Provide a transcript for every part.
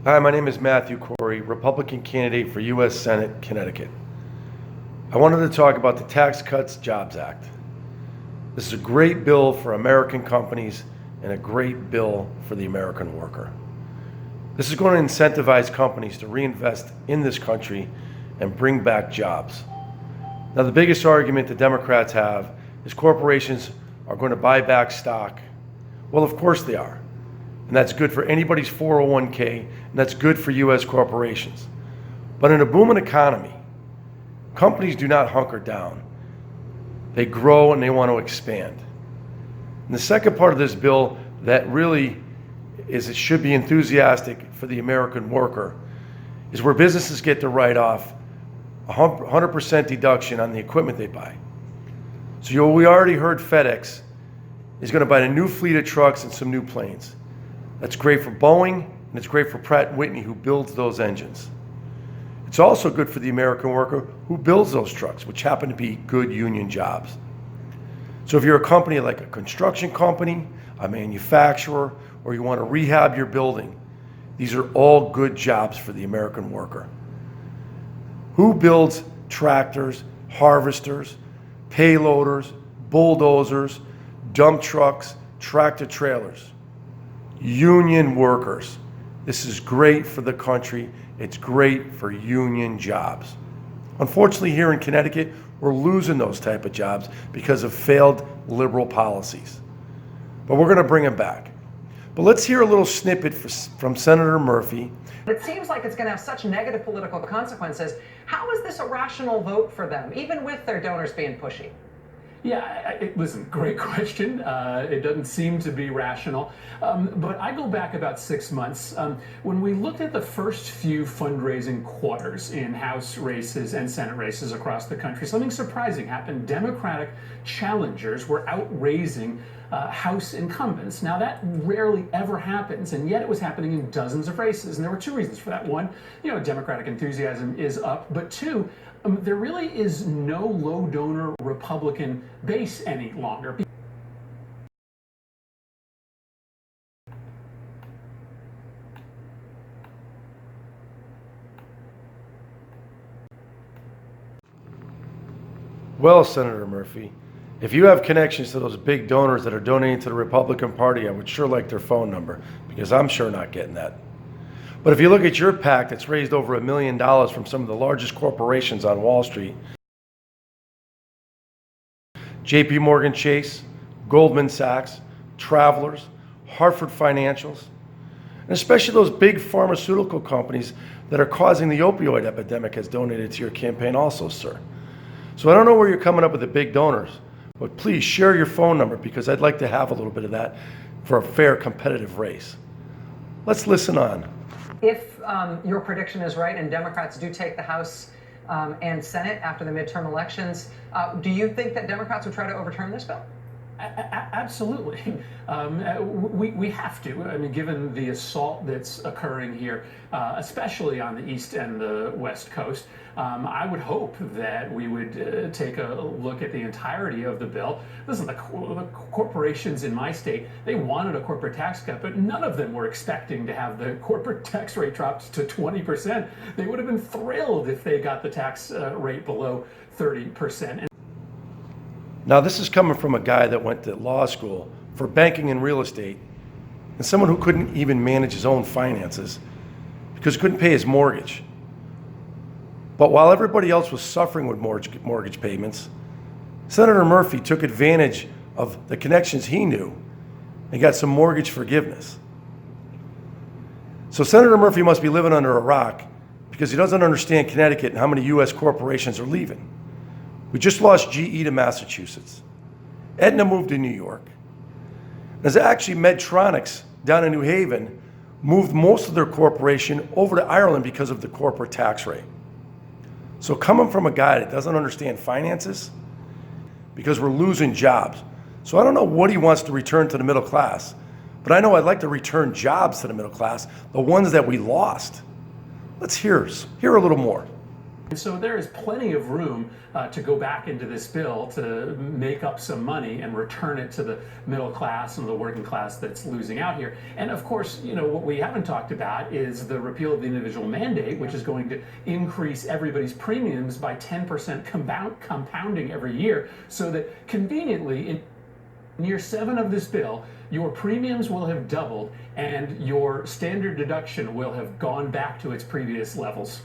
Hi, my name is Matthew Corey, Republican candidate for U.S. Senate, Connecticut. I wanted to talk about the Tax Cuts Jobs Act. This is a great bill for American companies and a great bill for the American worker. This is going to incentivize companies to reinvest in this country and bring back jobs. Now, the biggest argument the Democrats have is corporations are going to buy back stock. Well, of course they are. And that's good for anybody's 401k, and that's good for U.S. corporations. But in a booming economy, companies do not hunker down. They grow and they want to expand. And the second part of this bill that really it should be enthusiastic for the American worker is where businesses get to write off 100% deduction on the equipment they buy. So we already heard FedEx is going to buy a new fleet of trucks and some new planes. That's great for Boeing, and it's great for Pratt & Whitney, who builds those engines. It's also good for the American worker who builds those trucks, which happen to be good union jobs. So if you're a company like a construction company, a manufacturer, or you want to rehab your building, these are all good jobs for the American worker. Who builds tractors, harvesters, payloaders, bulldozers, dump trucks, tractor trailers? Union workers. This is great for the country. It's great for union jobs. Unfortunately, here in Connecticut, we're losing those type of jobs because of failed liberal policies. But we're going to bring them back. But let's hear a little snippet from Senator Murphy. It seems like it's going to have such negative political consequences. How is this a rational vote for them, even with their donors being pushy? Yeah, listen, great question. It doesn't seem to be rational. But I go back about 6 months. When we looked at the first few fundraising quarters in House races and Senate races across the country, something surprising happened. Democratic challengers were outraising House incumbents. Now, that rarely ever happens, and yet it was happening in dozens of races. And there were two reasons for that. One, Democratic enthusiasm is up. But two, there really is no low donor Republican base any longer. Well, Senator Murphy, if you have connections to those big donors that are donating to the Republican Party, I would sure like their phone number, because I'm sure not getting that. But if you look at your PAC that's raised over $1 million from some of the largest corporations on Wall Street, JP Morgan Chase, Goldman Sachs, Travelers, Hartford Financials, and especially those big pharmaceutical companies that are causing the opioid epidemic has donated to your campaign also, sir. So I don't know where you're coming up with the big donors, but please share your phone number, because I'd like to have a little bit of that for a fair competitive race. Let's listen on. If your prediction is right and Democrats do take the House and Senate after the midterm elections, do you think that Democrats would try to overturn this bill? Absolutely. We have to. I mean, given the assault that's occurring here, especially on the East and the West Coast, I would hope that we would take a look at the entirety of the bill. Listen, the corporations in my state, they wanted a corporate tax cut, but none of them were expecting to have the corporate tax rate dropped to 20%. They would have been thrilled if they got the tax rate below 30%. Now, this is coming from a guy that went to law school for banking and real estate, and someone who couldn't even manage his own finances because he couldn't pay his mortgage. But while everybody else was suffering with mortgage payments, Senator Murphy took advantage of the connections he knew and got some mortgage forgiveness. So Senator Murphy must be living under a rock, because he doesn't understand Connecticut and how many U.S. corporations are leaving. We just lost GE to Massachusetts. Aetna moved to New York. There's actually Medtronics down in New Haven moved most of their corporation over to Ireland because of the corporate tax rate. So coming from a guy that doesn't understand finances, because we're losing jobs. So I don't know what he wants to return to the middle class, but I know I'd like to return jobs to the middle class, the ones that we lost. Let's hear a little more. And so there is plenty of room to go back into this bill to make up some money and return it to the middle class and the working class that's losing out here. And of course, what we haven't talked about is the repeal of the individual mandate, which is going to increase everybody's premiums by 10% compounding every year, so that conveniently in year 7 of this bill, your premiums will have doubled and your standard deduction will have gone back to its previous levels.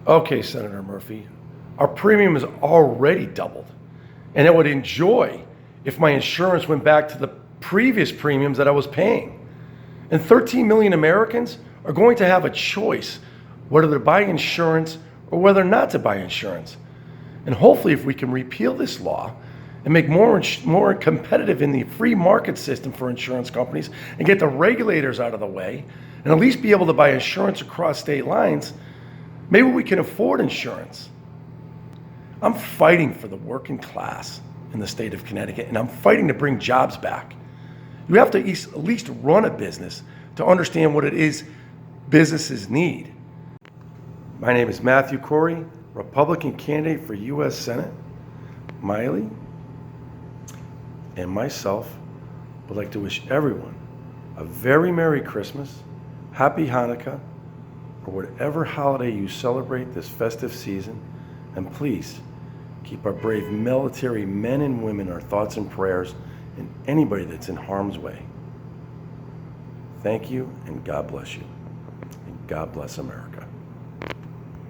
Okay, Senator Murphy, our premium is already doubled, and I would enjoy if my insurance went back to the previous premiums that I was paying. And 13 million Americans are going to have a choice whether to buy insurance or whether not to buy insurance. And hopefully, if we can repeal this law and make more competitive in the free market system for insurance companies and get the regulators out of the way and at least be able to buy insurance across state lines, maybe we can afford insurance. I'm fighting for the working class in the state of Connecticut, and I'm fighting to bring jobs back. You have to at least run a business to understand what it is businesses need. My name is Matthew Corey, Republican candidate for U.S. Senate. Miley and myself would like to wish everyone a very Merry Christmas, Happy Hanukkah, or whatever holiday you celebrate this festive season, and please keep our brave military men and women our thoughts and prayers, and anybody that's in harm's way. Thank you, and God bless you. And God bless America.